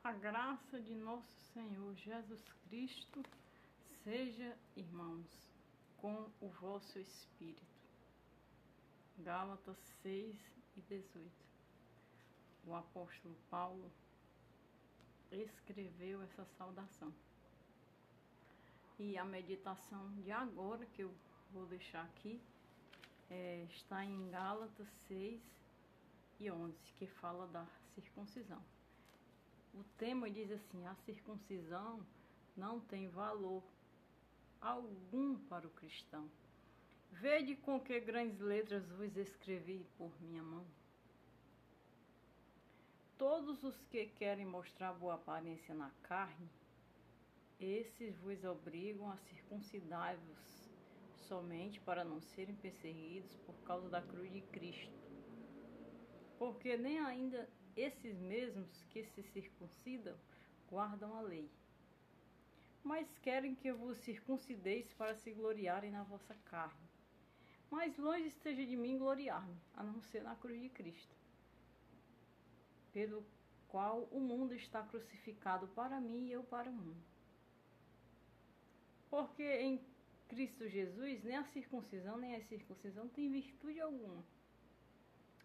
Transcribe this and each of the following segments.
A graça de nosso Senhor Jesus Cristo seja, irmãos, com o vosso espírito. Gálatas 6:18. O apóstolo Paulo escreveu essa saudação. E a meditação de agora, que eu vou deixar aqui, está em Gálatas 6:11, que fala da circuncisão. O tema diz assim: a circuncisão não tem valor algum para o cristão. Vede com que grandes letras vos escrevi por minha mão. Todos os que querem mostrar boa aparência na carne, esses vos obrigam a circuncidar-vos somente para não serem perseguidos por causa da cruz de Cristo. Porque nem ainda esses mesmos que se circuncidam guardam a lei, mas querem que vos circuncideis para se gloriarem na vossa carne. Mas longe esteja de mim gloriar-me, a não ser na cruz de Cristo, pelo qual o mundo está crucificado para mim e eu para o mundo. Porque em Cristo Jesus nem a circuncisão nem a circuncisão tem virtude alguma,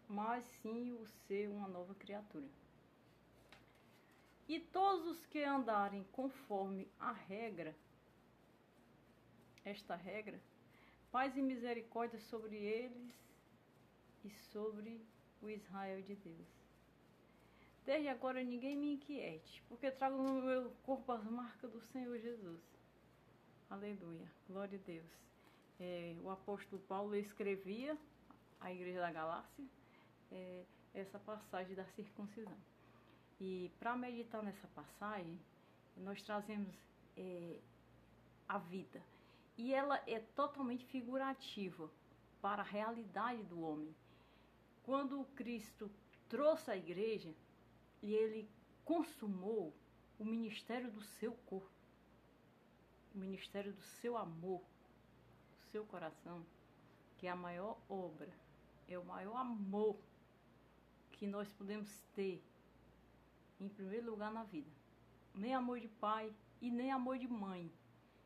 mas sim o ser uma nova criatura. E todos os que andarem conforme a regra, esta regra, paz e misericórdia sobre eles e sobre o Israel de Deus. Desde agora ninguém me inquiete, porque trago no meu corpo as marcas do Senhor Jesus. Aleluia, glória a Deus. O apóstolo Paulo escrevia à igreja da Galácia essa passagem da circuncisão. E para meditar nessa passagem, nós trazemos a vida. E ela é totalmente figurativa para a realidade do homem. Quando Cristo trouxe a igreja e ele consumou o ministério do seu corpo, o ministério do seu amor, do seu coração, que é a maior obra, é o maior amor que nós podemos ter, em primeiro lugar, na vida. Nem amor de pai, e nem amor de mãe,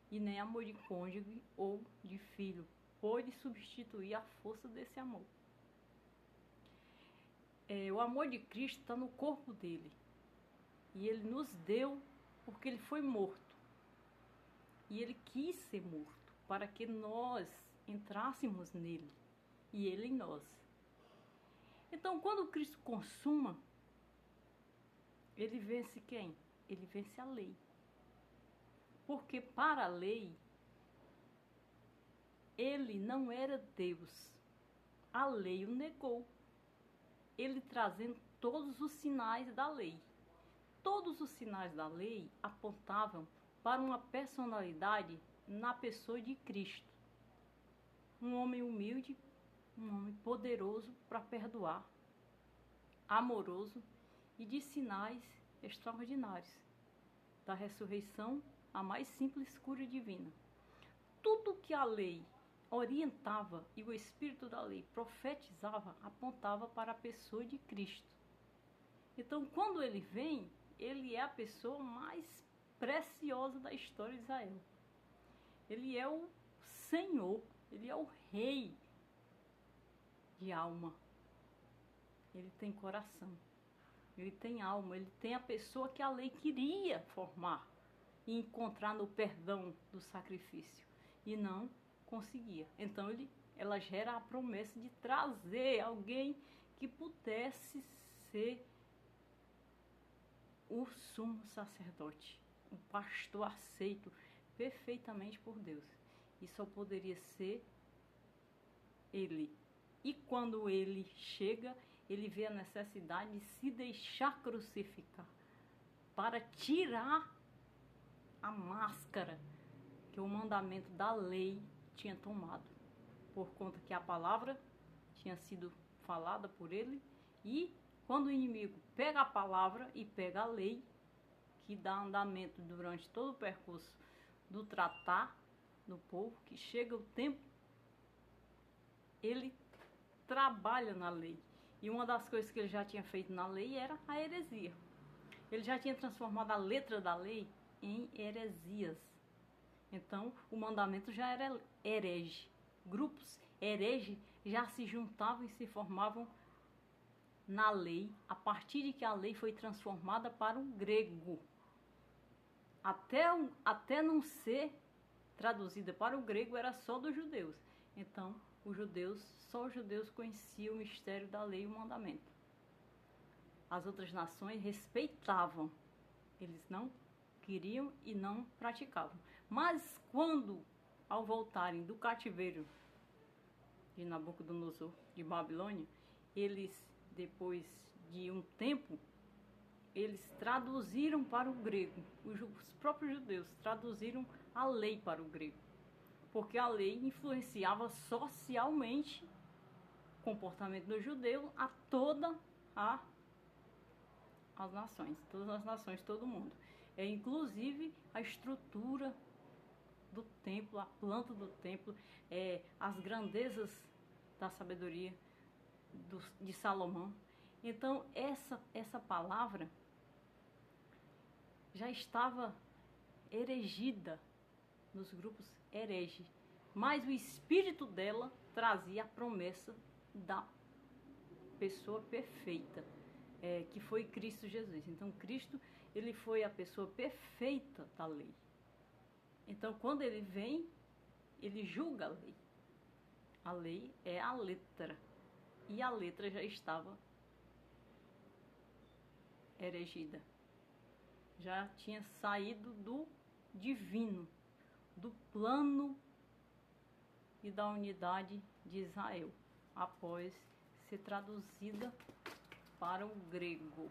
e nem amor de cônjuge ou de filho pode substituir a força desse amor. O amor de Cristo está no corpo dele, e ele nos deu porque ele foi morto, e ele quis ser morto para que nós entrássemos nele e ele em nós. Então, quando Cristo consuma, ele vence quem? Ele vence a lei. Porque para a lei, ele não era Deus. A lei o negou. Ele trazendo todos os sinais da lei. Todos os sinais da lei apontavam para uma personalidade na pessoa de Cristo. Um homem humilde, um homem poderoso para perdoar, amoroso e de sinais extraordinários, da ressurreição à mais simples cura divina. Tudo que a lei orientava e o Espírito da lei profetizava, apontava para a pessoa de Cristo. Então, quando ele vem, ele é a pessoa mais preciosa da história de Israel. Ele é o Senhor, ele é o Rei de alma. Ele tem coração, ele tem alma, ele tem a pessoa que a lei queria formar e encontrar no perdão do sacrifício, e não conseguia. Então ela gera a promessa de trazer alguém que pudesse ser o sumo sacerdote, um pastor aceito perfeitamente por Deus, e só poderia ser ele. E quando ele chega, ele vê a necessidade de se deixar crucificar para tirar a máscara que o mandamento da lei tinha tomado, por conta que a palavra tinha sido falada por ele, e quando o inimigo pega a palavra e pega a lei, que dá andamento durante todo o percurso do tratar do povo, que chega o tempo, ele trabalha na lei. E uma das coisas que ele já tinha feito na lei era a heresia. Ele já tinha transformado a letra da lei em heresias. Então, o mandamento já era herege. Grupos herege já se juntavam e se formavam na lei, a partir de que a lei foi transformada para o grego. Até não ser traduzida para o grego, era só dos judeus. Então, só os judeus conheciam o mistério da lei e o mandamento. As outras nações respeitavam, eles não queriam e não praticavam. Mas quando, ao voltarem do cativeiro de Nabucodonosor, de Babilônia, eles, depois de um tempo, eles traduziram para o grego. Os próprios judeus traduziram a lei para o grego, porque a lei influenciava socialmente o comportamento do judeu a todas as nações, todo mundo. Inclusive a estrutura do templo, a planta do templo, as grandezas da sabedoria de Salomão. Então essa palavra já estava erigida nos grupos hereges, mas o espírito dela trazia a promessa da pessoa perfeita, que foi Cristo Jesus. Então Cristo, ele foi a pessoa perfeita da lei. Então quando ele vem, ele julga a lei. A lei é a letra, e a letra já estava erigida, já tinha saído do divino, do plano e da unidade de Israel, após ser traduzida para o grego.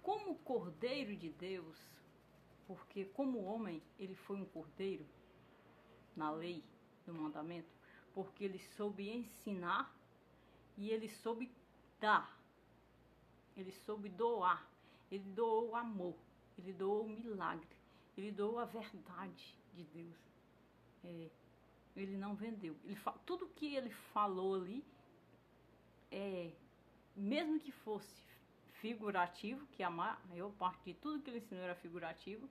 Como Cordeiro de Deus, porque como homem ele foi um cordeiro na lei, no mandamento, porque ele soube ensinar e ele soube dar, ele soube doar, ele doou o amor, ele doou o milagre, ele doou a verdade de Deus. Ele não vendeu. Tudo que ele falou ali, mesmo que fosse figurativo, que a maior parte de tudo que ele ensinou era figurativo,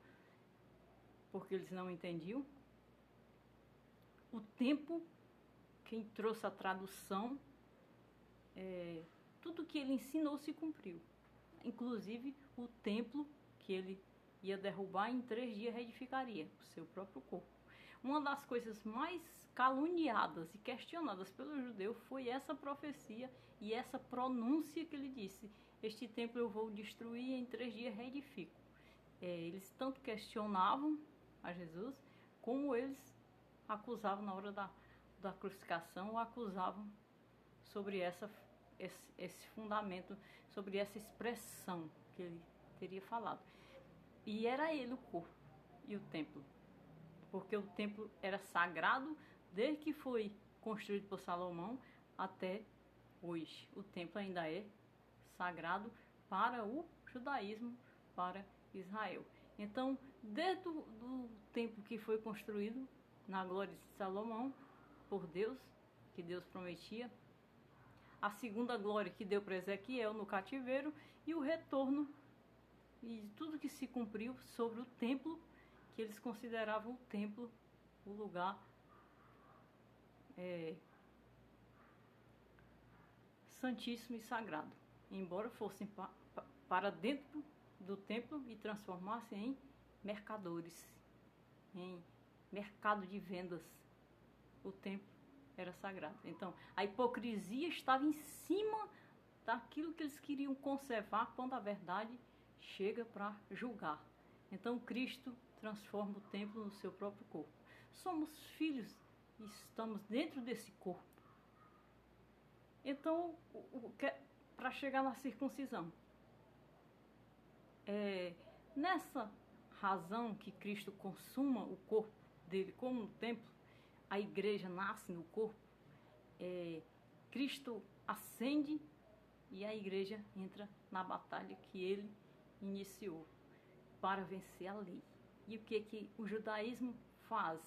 porque eles não entendiam, o tempo, quem trouxe a tradução, tudo que ele ensinou se cumpriu. Inclusive o templo que ele ia derrubar, em 3 dias reedificaria o seu próprio corpo. Uma das coisas mais caluniadas e questionadas pelo judeu foi essa profecia e essa pronúncia que ele disse: este templo eu vou destruir e em 3 dias reedifico. Eles tanto questionavam a Jesus, como eles acusavam na hora da crucificação, ou acusavam sobre esse fundamento, sobre essa expressão que ele teria falado. E era ele o corpo e o templo, porque o templo era sagrado desde que foi construído por Salomão até hoje. O templo ainda é sagrado para o judaísmo, para Israel. Então, desde o tempo que foi construído na glória de Salomão por Deus, que Deus prometia, a segunda glória que deu para Ezequiel no cativeiro, e o retorno e tudo que se cumpriu sobre o templo, que eles consideravam o templo o lugar santíssimo e sagrado, embora fossem para dentro do templo e transformassem em mercadores, em mercado de vendas. O templo era sagrado. Então, a hipocrisia estava em cima daquilo que eles queriam conservar, quando a verdade chega para julgar. Então, Cristo transforma o templo no seu próprio corpo. Somos filhos e estamos dentro desse corpo. Então, para chegar na circuncisão, nessa razão que Cristo consuma o corpo dele como no templo, a igreja nasce no corpo, Cristo ascende e a igreja entra na batalha que ele iniciou para vencer a lei. E o que o judaísmo faz?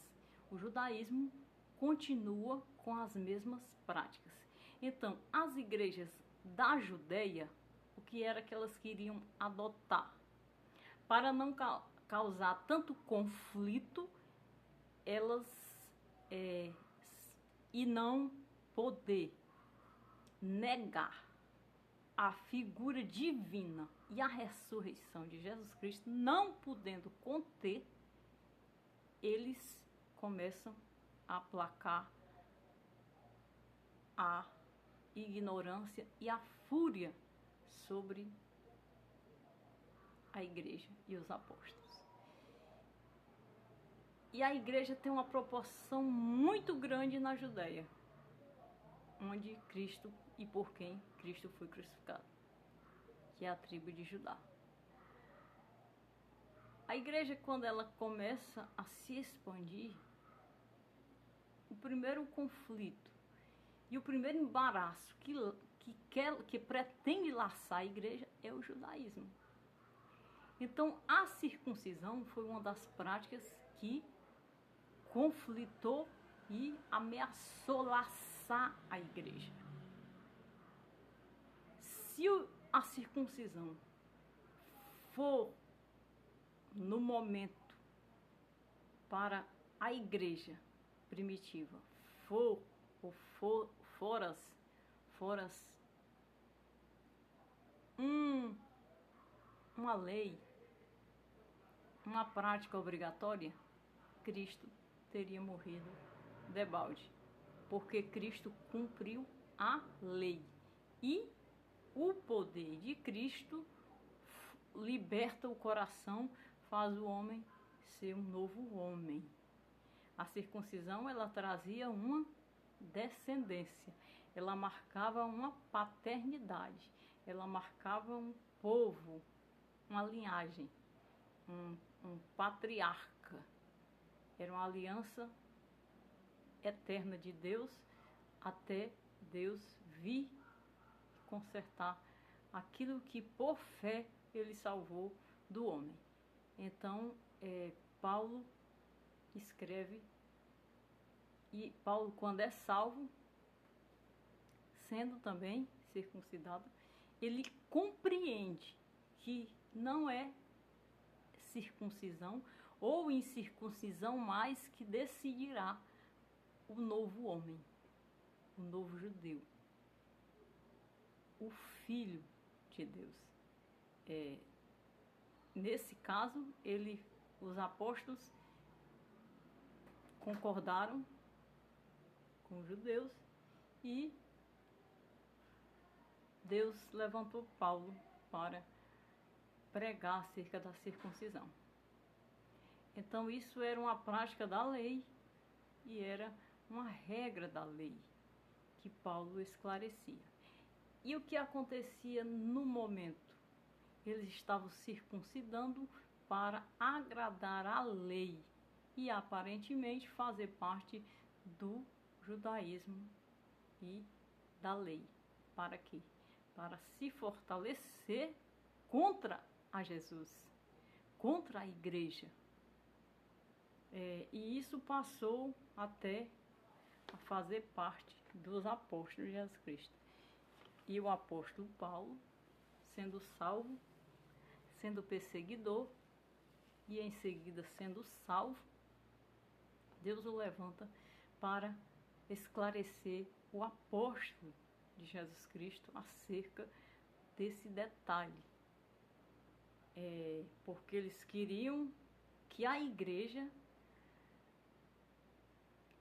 O judaísmo continua com as mesmas práticas. Então, as igrejas da Judéia, o que era que elas queriam adotar. Para não causar tanto conflito, e não poder negar a figura divina e a ressurreição de Jesus Cristo, não podendo conter, eles começam a aplacar a ignorância e a fúria sobre a igreja e os apóstolos. E a igreja tem uma proporção muito grande na Judéia, onde Cristo e por quem Cristo foi crucificado, que é a tribo de Judá. A igreja, quando ela começa a se expandir, o primeiro conflito e o primeiro embaraço que pretende laçar a igreja é o judaísmo. Então, a circuncisão foi uma das práticas que conflitou e ameaçou laçar a igreja. Se a circuncisão for no momento para a igreja primitiva, foras uma lei, uma prática obrigatória, Cristo teria morrido debalde, porque Cristo cumpriu a lei. E o poder de Cristo liberta o coração, faz o homem ser um novo homem. A circuncisão, ela trazia uma descendência, ela marcava uma paternidade, ela marcava um povo, uma linhagem, um patriarca. Era uma aliança eterna de Deus, até Deus vir consertar aquilo que por fé ele salvou do homem. Então, Paulo escreve, e Paulo, quando é salvo, sendo também circuncidado, ele compreende que não é circuncisão ou incircuncisão mais que decidirá o novo homem, o novo judeu, o filho de Deus. Nesse caso, os apóstolos concordaram com os judeus e Deus levantou Paulo para pregar acerca da circuncisão. Então isso era uma prática da lei e era uma regra da lei que Paulo esclarecia. E o que acontecia no momento? Eles estavam circuncidando para agradar a lei e aparentemente fazer parte do judaísmo e da lei. Para quê? Para se fortalecer contra a Jesus, contra a igreja. E isso passou até a fazer parte dos apóstolos de Jesus Cristo. E o apóstolo Paulo, sendo salvo, sendo perseguidor e em seguida sendo salvo, Deus o levanta para esclarecer o apóstolo de Jesus Cristo acerca desse detalhe. Porque eles queriam que a igreja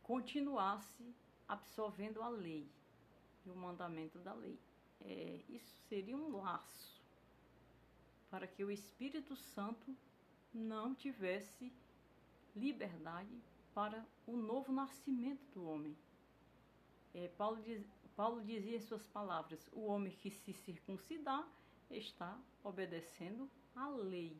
continuasse absorvendo a lei e o mandamento da lei. Isso seria um laço para que o Espírito Santo não tivesse liberdade para o novo nascimento do homem. Paulo dizia em suas palavras: o homem que se circuncidar está obedecendo à lei,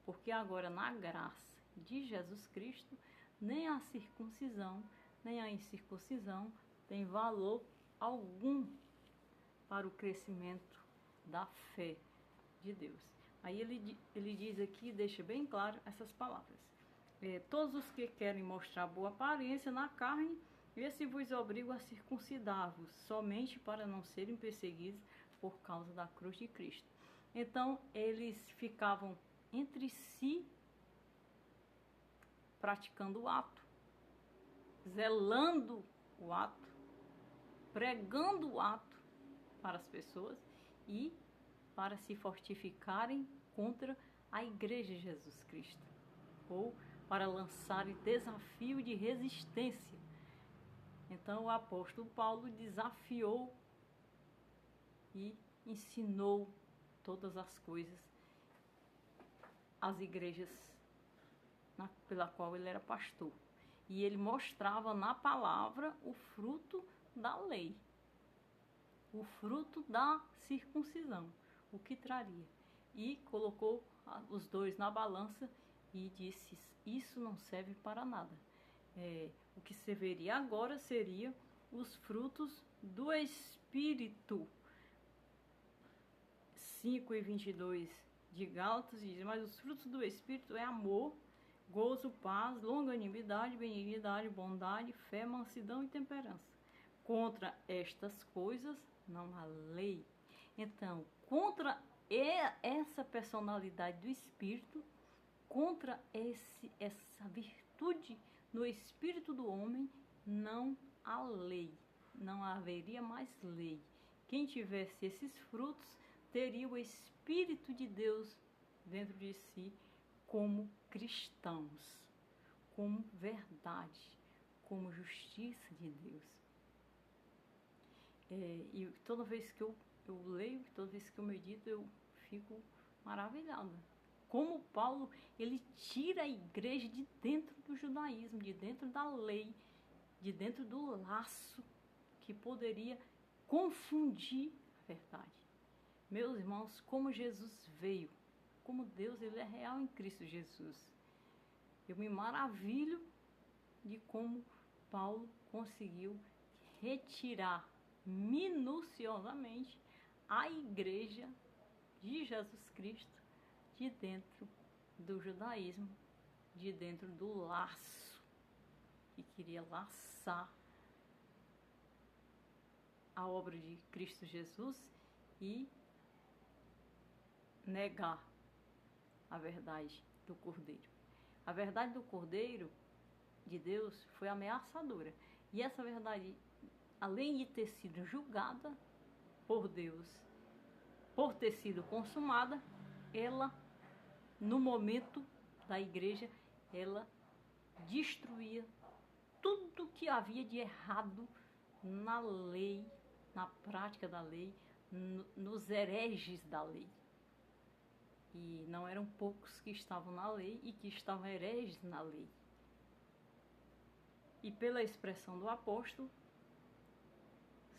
porque agora na graça de Jesus Cristo, nem a circuncisão, nem a incircuncisão tem valor algum para o crescimento da fé de Deus. Aí ele diz aqui, deixa bem claro essas palavras. Todos os que querem mostrar boa aparência na carne, esse vos obriga a circuncidar-vos, somente para não serem perseguidos por causa da cruz de Cristo. Então, eles ficavam entre si praticando o ato, zelando o ato, pregando o ato para as pessoas e para se fortificarem contra a Igreja de Jesus Cristo, ou para lançarem desafio de resistência. Então o apóstolo Paulo desafiou e ensinou todas as coisas às igrejas pela qual ele era pastor. E ele mostrava na palavra o fruto da lei, o fruto da circuncisão, o que traria. E colocou os dois na balança e disse: isso não serve para nada. O que serviria agora seria os frutos do Espírito. 5:22 de Gálatas diz: mas os frutos do Espírito é amor, gozo, paz, longanimidade, benignidade, bondade, fé, mansidão e temperança. Contra estas coisas não há lei. Então, contra essa personalidade do Espírito, contra essa virtude no espírito do homem, não há lei. Não haveria mais lei. Quem tivesse esses frutos teria o Espírito de Deus dentro de si como cristãos, como verdade, como justiça de Deus. E toda vez que eu leio, toda vez que eu medito, eu fico maravilhada. Como Paulo, ele tira a igreja de dentro do judaísmo, de dentro da lei, de dentro do laço que poderia confundir a verdade. Meus irmãos, como Jesus veio, como Deus, ele é real em Cristo Jesus. Eu me maravilho de como Paulo conseguiu retirar minuciosamente a igreja de Jesus Cristo de dentro do judaísmo, de dentro do laço que queria laçar a obra de Cristo Jesus e negar a verdade do Cordeiro. A verdade do Cordeiro de Deus foi ameaçadora. E essa verdade, além de ter sido julgada por Deus, por ter sido consumada, ela, no momento da igreja, ela destruía tudo que havia de errado na lei, na prática da lei, nos hereges da lei. E não eram poucos que estavam na lei e que estavam hereges na lei. E pela expressão do apóstolo,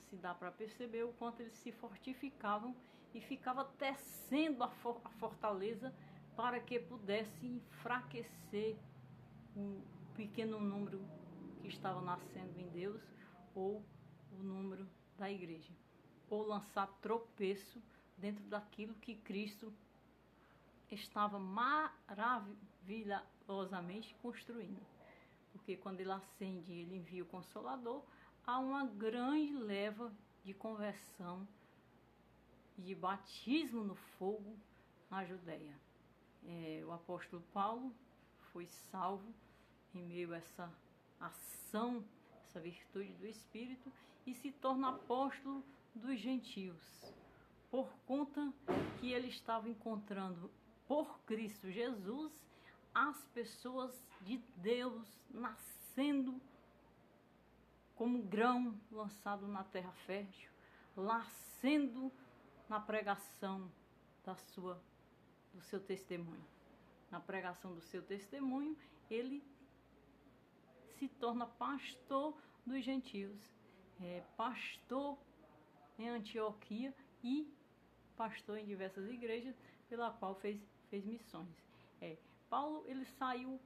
se dá para perceber o quanto eles se fortificavam e ficava tecendo a fortaleza para que pudesse enfraquecer o pequeno número que estava nascendo em Deus, ou o número da igreja, ou lançar tropeço dentro daquilo que Cristo estava maravilhosamente construindo. Porque quando ele ascende, ele envia o Consolador, há uma grande leva de conversão e de batismo no fogo na Judéia. O apóstolo Paulo foi salvo em meio a essa ação, essa virtude do Espírito, e se torna apóstolo dos gentios, por conta que ele estava encontrando por Cristo Jesus as pessoas de Deus nascendo como grão lançado na terra fértil, nascendo na pregação do seu testemunho. Na pregação do seu testemunho, ele se torna pastor dos gentios, pastor em Antioquia e pastor em diversas igrejas, pela qual fez missões. Paulo, ele saiu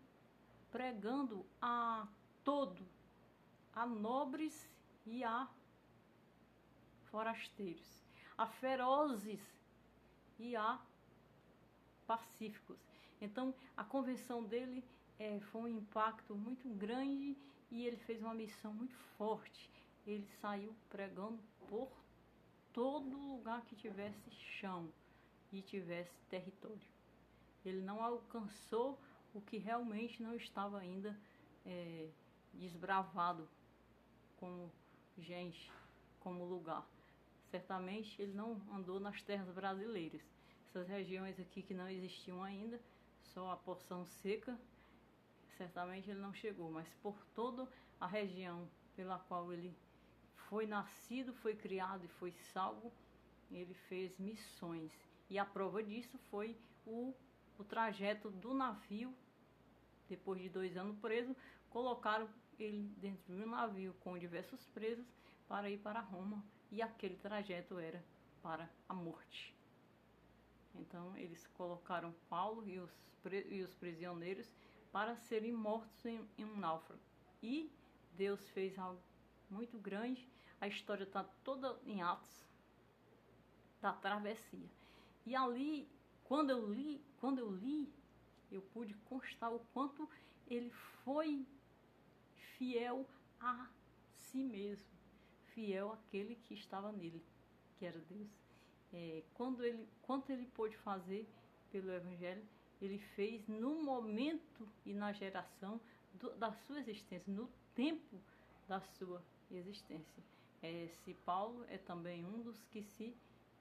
pregando a nobres e a forasteiros, a ferozes e a pacíficos. Então, a convenção dele foi um impacto muito grande e ele fez uma missão muito forte. Ele saiu pregando por todo lugar que tivesse chão e tivesse território. Ele não alcançou o que realmente não estava ainda desbravado como gente, como lugar. Certamente ele não andou nas terras brasileiras. Essas regiões aqui que não existiam ainda, só a porção seca, certamente ele não chegou, mas por toda a região pela qual ele foi nascido, foi criado e foi salvo, ele fez missões. E a prova disso foi o trajeto do navio. Depois de 2 anos preso, colocaram ele dentro de um navio com diversos presos para ir para Roma. E aquele trajeto era para a morte. Então eles colocaram Paulo e os prisioneiros para serem mortos em um náufrago. E Deus fez algo muito grande. A história está toda em Atos da travessia. E ali, quando eu li, eu pude constar o quanto ele foi fiel a si mesmo, fiel àquele que estava nele, que era Deus. Quanto ele pôde fazer pelo Evangelho, ele fez no momento e na geração da sua existência, no tempo da sua existência. Se Paulo é também um dos que, se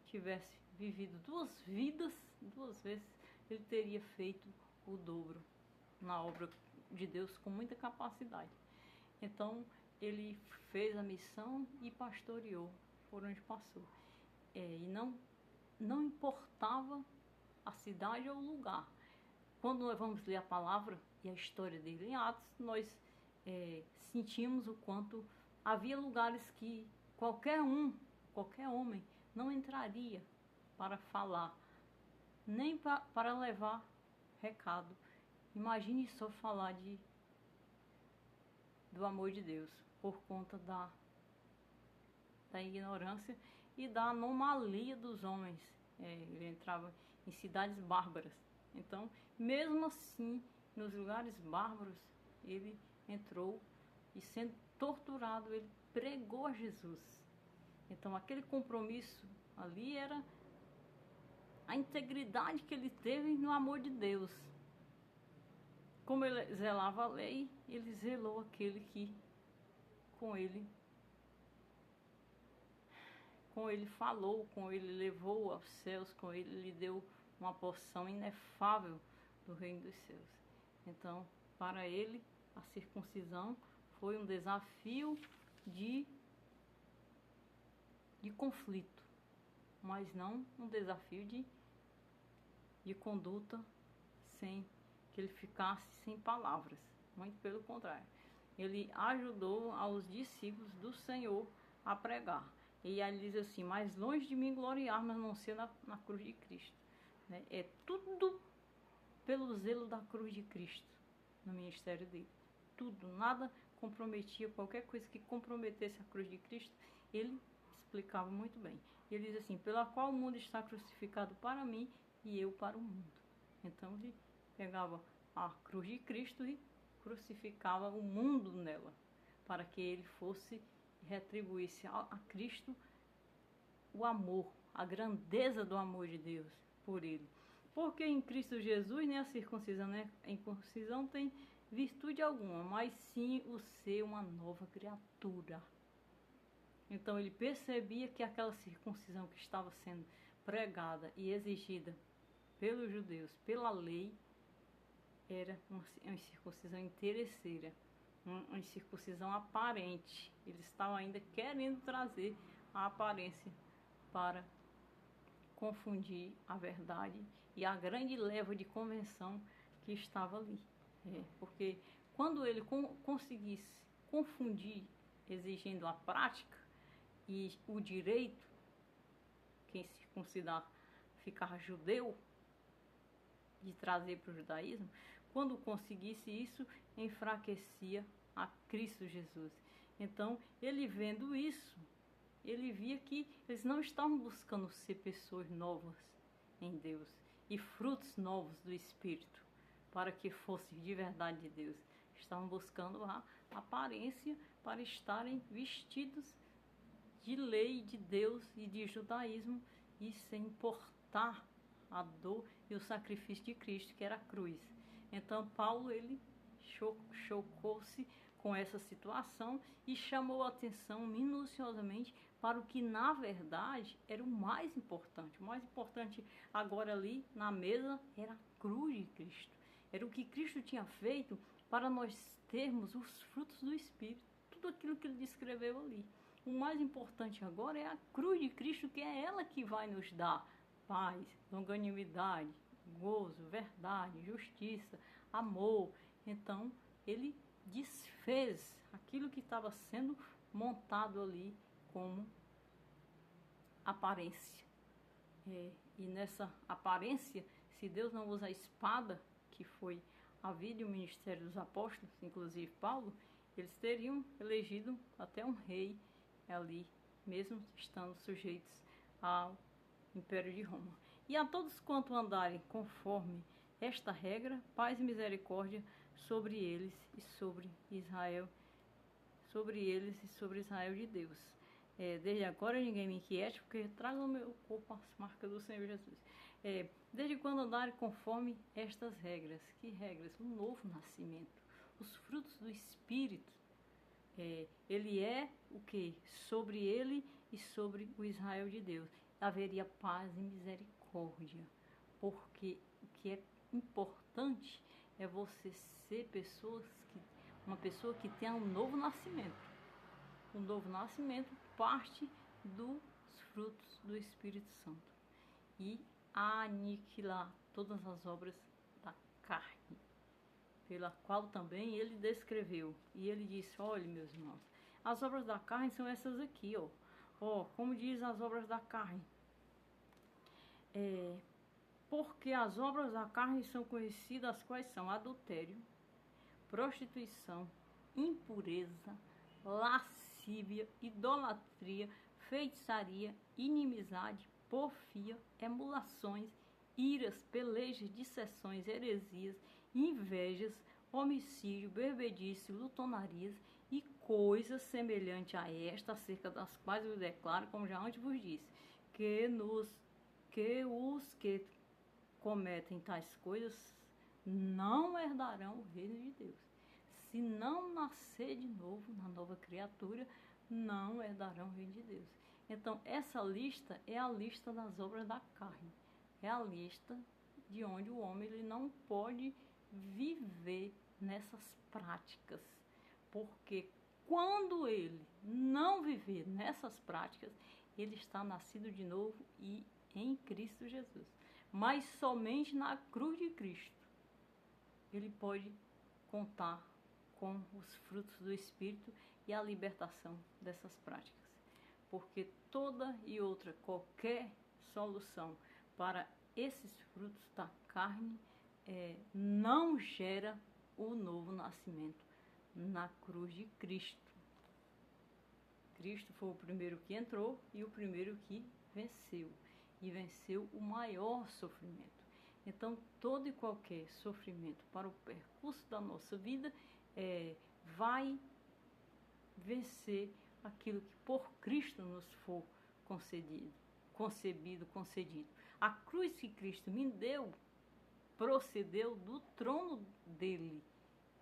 tivesse vivido 2 vidas, 2 vezes, ele teria feito o dobro na obra de Deus com muita capacidade. Então ele fez a missão e pastoreou por onde passou. E não importava a cidade ou o lugar. Quando nós vamos ler a palavra e a história dele em Atos, nós sentimos o quanto havia lugares que qualquer homem não entraria para falar, nem para levar recado. Imagine só falar do amor de Deus, por conta da ignorância e da anomalia dos homens. Ele entrava em cidades bárbaras. Então, mesmo assim, nos lugares bárbaros, ele entrou e, sendo torturado, ele pregou a Jesus. Então, aquele compromisso ali era a integridade que ele teve no amor de Deus. Como ele zelava a lei, ele zelou aquele que com ele falou, com ele levou aos céus, com ele lhe deu uma porção inefável do reino dos céus. Então, para ele, a circuncisão foi um desafio de conflito, mas não um desafio de conduta sem que ele ficasse sem palavras. Muito pelo contrário. Ele ajudou aos discípulos do Senhor a pregar. E aí ele diz assim: mais longe de mim gloriar, mas não ser na cruz de Cristo. É tudo pelo zelo da cruz de Cristo no ministério dele. Tudo, nada comprometia, qualquer coisa que comprometesse a cruz de Cristo, ele explicava muito bem. E ele diz assim: pela qual o mundo está crucificado para mim e eu para o mundo. Então ele pegava a cruz de Cristo e crucificava o mundo nela, para que ele fosse retribuísse a Cristo o amor, a grandeza do amor de Deus por ele. Porque em Cristo Jesus nem a circuncisão nem a incircuncisão tem virtude alguma, mas sim o ser uma nova criatura. Então ele percebia que aquela circuncisão que estava sendo pregada e exigida pelos judeus, pela lei, era uma circuncisão interesseira, uma circuncisão aparente. Eles estavam ainda querendo trazer a aparência para confundir a verdade e a grande leva de convenção que estava ali. Porque quando ele conseguisse confundir, exigindo a prática e o direito, quem circuncidar ficar judeu, de trazer para o judaísmo, quando conseguisse isso, enfraquecia a Cristo Jesus. Então, ele vendo isso, ele via que eles não estavam buscando ser pessoas novas em Deus e frutos novos do Espírito, para que fossem de verdade de Deus. Estavam buscando a aparência para estarem vestidos de lei de Deus e de judaísmo e sem importar a dor e o sacrifício de Cristo, que era a cruz. Então Paulo, ele chocou-se com essa situação e chamou a atenção minuciosamente para o que na verdade era o mais importante. O mais importante agora ali na mesa era a cruz de Cristo. Era o que Cristo tinha feito para nós termos os frutos do Espírito. Tudo aquilo que ele descreveu ali. O mais importante agora é a cruz de Cristo, que é ela que vai nos dar paz, longanimidade, gozo, verdade, justiça, amor. Então, ele desfez aquilo que estava sendo montado ali como aparência. E nessa aparência, se Deus não usa a espada, que foi a vida e o ministério dos apóstolos, inclusive Paulo, eles teriam elegido até um rei ali, mesmo estando sujeitos ao Império de Roma. E a todos quanto andarem conforme esta regra, paz e misericórdia sobre eles e sobre Israel, sobre eles e sobre Israel de Deus. Desde agora ninguém me inquiete, porque trago no meu corpo as marcas do Senhor Jesus. Desde quando andarem conforme estas regras. Que regras? O novo nascimento, os frutos do Espírito. Ele é o que? Sobre ele e sobre o Israel de Deus. Haveria paz e misericórdia. Porque o que é importante é você ser uma pessoa que tenha um novo nascimento. O novo nascimento parte dos frutos do Espírito Santo. E aniquilar todas as obras da carne, pela qual também ele descreveu. E ele disse, olha, meus irmãos, as obras da carne são essas aqui, ó. Como diz as obras da carne. Porque as obras da carne são conhecidas, quais são? Adultério, prostituição, impureza, lascívia, idolatria, feitiçaria, inimizade, porfia, emulações, iras, pelejas, dissensões, heresias, invejas, homicídio, bebedice, lutonarias e coisas semelhantes a esta, acerca das quais eu declaro, como já antes vos disse, que os que cometem tais coisas não herdarão o reino de Deus. Se não nascer de novo na nova criatura, não herdarão o reino de Deus. Então, essa lista é a lista das obras da carne. É a lista de onde o homem ele não pode viver nessas práticas. Porque quando ele não viver nessas práticas, ele está nascido de novo e em Cristo Jesus. Mas somente na cruz de Cristo ele pode contar com os frutos do Espírito e a libertação dessas práticas. Porque toda e outra, qualquer solução para esses frutos da carne não gera o novo nascimento na cruz de Cristo. Cristo foi o primeiro que entrou e o primeiro que venceu. E venceu o maior sofrimento. Então, todo e qualquer sofrimento para o percurso da nossa vida vai vencer aquilo que por Cristo nos for concedido. A cruz que Cristo me deu procedeu do trono dele.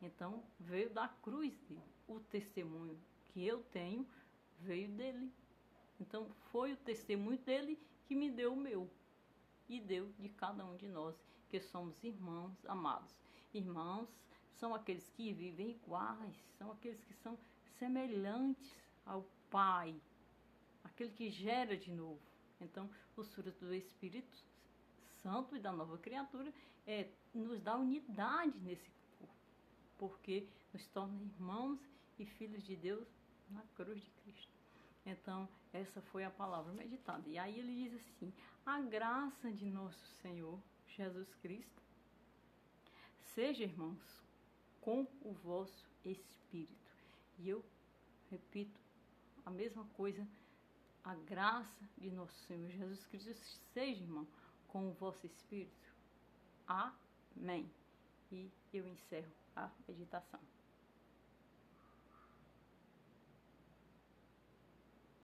Então, veio da cruz dele. O testemunho que eu tenho veio dele. Então, foi o testemunho dele que me deu o meu. E deu de cada um de nós, que somos irmãos amados. Irmãos são aqueles que vivem iguais, são aqueles que são semelhantes ao Pai, aquele que gera de novo. Então, os frutos do Espírito Santo e da nova criatura nos dá unidade nesse corpo, porque nos torna irmãos e filhos de Deus na cruz de Cristo. Então, essa foi a palavra meditada. E aí ele diz assim, a graça de nosso Senhor Jesus Cristo seja, irmãos, com o vosso espírito. E eu repito a mesma coisa, a graça de nosso Senhor Jesus Cristo seja, irmão, com o vosso espírito. Amém. E eu encerro a meditação.